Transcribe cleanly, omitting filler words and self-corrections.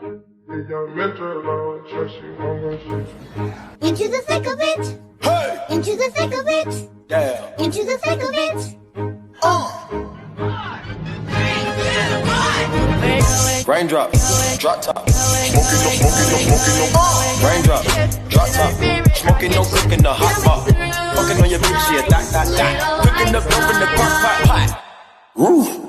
Into the thick of it. Hey! Into the thick of it. Damn. Into the thick of it. Raindrop, drop top, smoking no. Raindrop, drop top, smoking no, cooking the hot pot. Fucking on your bitch, yeah, that. Cooking the dope in the crock pot. Woo.